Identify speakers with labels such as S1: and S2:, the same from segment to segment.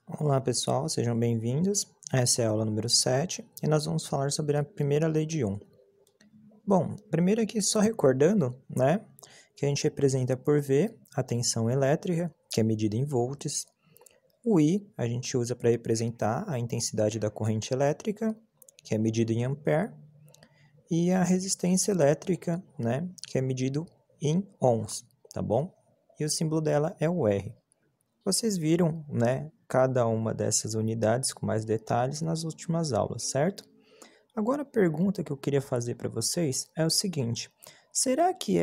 S1: Olá pessoal, sejam bem-vindos. Essa é a aula número 7 e nós vamos falar sobre a primeira lei de Ohm. Bom, primeiro aqui só recordando, que a gente representa por V a tensão elétrica, que é medida em volts. O I a gente usa para representar a intensidade da corrente elétrica, que é medida em ampere. E a resistência elétrica, que é medido em ohms, tá bom? E o símbolo dela é o R. Vocês viram, cada uma dessas unidades com mais detalhes nas últimas aulas, certo? Agora a pergunta que eu queria fazer para vocês é o seguinte: será que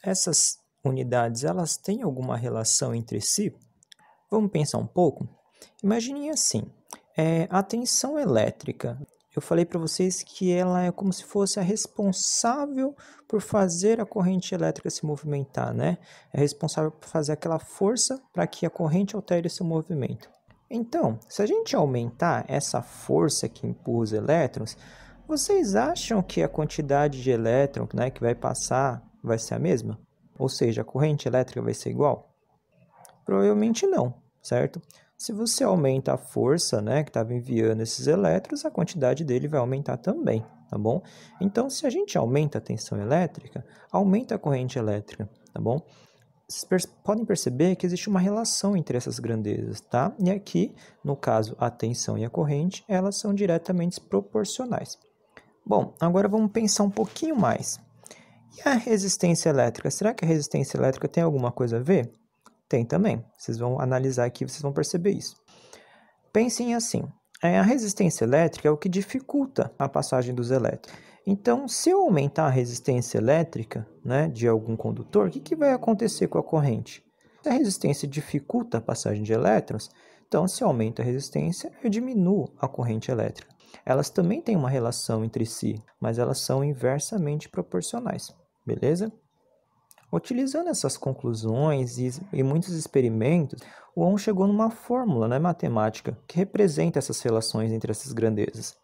S1: essas unidades, elas têm alguma relação entre si? Vamos pensar um pouco? Imaginem assim, a tensão elétrica. Eu falei para vocês que ela é como se fosse a responsável por fazer a corrente elétrica se movimentar, né? É responsável por fazer aquela força para que a corrente altere seu movimento. Então, se a gente aumentar essa força que empurra os elétrons, vocês acham que a quantidade de elétron, que vai passar vai ser a mesma? Ou seja, a corrente elétrica vai ser igual? Provavelmente não, certo? Se você aumenta a força, que estava enviando esses elétrons, a quantidade dele vai aumentar também, tá bom? Então, se a gente aumenta a tensão elétrica, aumenta a corrente elétrica, tá bom? Vocês podem perceber que existe uma relação entre essas grandezas, tá? E aqui, no caso, a tensão e a corrente, elas são diretamente proporcionais. Bom, agora vamos pensar um pouquinho mais. E a resistência elétrica? Será que a resistência elétrica tem alguma coisa a ver? Tem também. Vocês vão analisar aqui, vocês vão perceber isso. Pensem assim, a resistência elétrica é o que dificulta a passagem dos elétrons. Então, se eu aumentar a resistência elétrica, de algum condutor, o que vai acontecer com a corrente? Se a resistência dificulta a passagem de elétrons, então, se eu aumento a resistência, eu diminuo a corrente elétrica. Elas também têm uma relação entre si, mas elas são inversamente proporcionais, beleza? Utilizando essas conclusões e muitos experimentos, o Ohm chegou numa fórmula matemática que representa essas relações entre essas grandezas.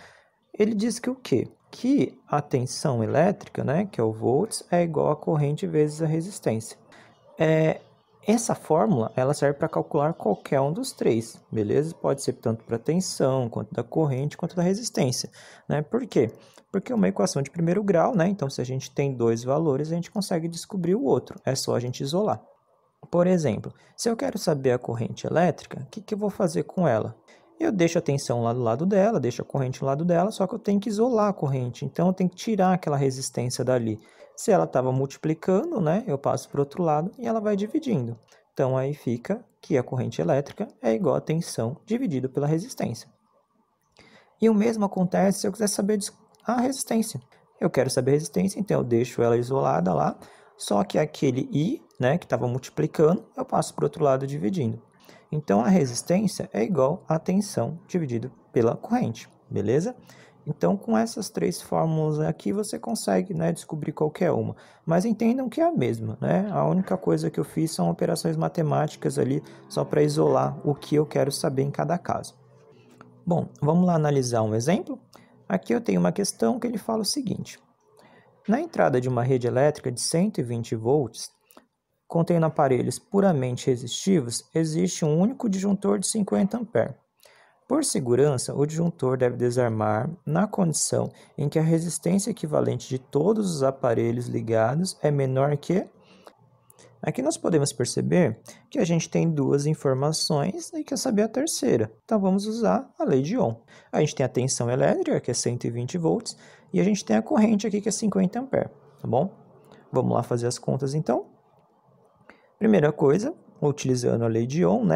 S1: Ele diz que o quê? Que a tensão elétrica, que é o volts, é igual a corrente vezes a resistência. Essa fórmula ela serve para calcular qualquer um dos três, beleza? Pode ser tanto para a tensão, quanto da corrente, quanto da resistência. Por quê? Porque é uma equação de primeiro grau, então se a gente tem dois valores, a gente consegue descobrir o outro. É só a gente isolar. Por exemplo, se eu quero saber a corrente elétrica, o que eu vou fazer com ela? Eu deixo a tensão lá do lado dela, deixo a corrente do lado dela, só que eu tenho que isolar a corrente, então eu tenho que tirar aquela resistência dali. Se ela estava multiplicando, eu passo para o outro lado e ela vai dividindo. Então aí fica que a corrente elétrica é igual a tensão dividido pela resistência. E o mesmo acontece se eu quiser saber a resistência. Eu quero saber a resistência, então eu deixo ela isolada lá, só que aquele I, que estava multiplicando, eu passo para o outro lado dividindo. Então, a resistência é igual a tensão dividido pela corrente, beleza? Então, com essas três fórmulas aqui, você consegue descobrir qualquer uma. Mas entendam que é a mesma, A única coisa que eu fiz são operações matemáticas ali, só para isolar o que eu quero saber em cada caso. Bom, vamos lá analisar um exemplo? Aqui eu tenho uma questão que ele fala o seguinte. Na entrada de uma rede elétrica de 120 volts, contendo aparelhos puramente resistivos, existe um único disjuntor de 50 A. Por segurança, o disjuntor deve desarmar na condição em que a resistência equivalente de todos os aparelhos ligados é menor que... Aqui nós podemos perceber que a gente tem duas informações e quer saber a terceira. Então vamos usar a lei de Ohm. A gente tem a tensão elétrica, que é 120 volts, e a gente tem a corrente aqui, que é 50 A, tá bom? Vamos lá fazer as contas então. Primeira coisa, utilizando a lei de Ohm,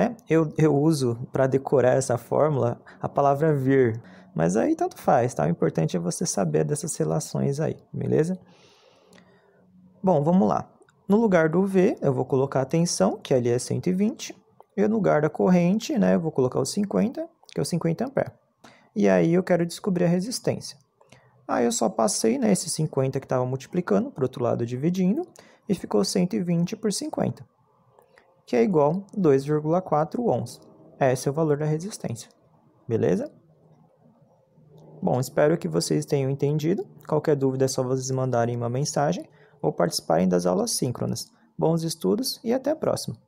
S1: eu uso para decorar essa fórmula a palavra vir, mas aí tanto faz, tá? O importante é você saber dessas relações aí, beleza? Bom, vamos lá. No lugar do V, eu vou colocar a tensão, que ali é 120, e no lugar da corrente, eu vou colocar o 50, que é o 50 A. E aí eu quero descobrir a resistência. Aí eu só passei esse 50 que estava multiplicando, para o outro lado dividindo, e ficou 120 por 50, que é igual a 2,4 ohms. Esse é o valor da resistência, beleza? Bom, espero que vocês tenham entendido. Qualquer dúvida é só vocês mandarem uma mensagem ou participarem das aulas síncronas. Bons estudos e até a próxima!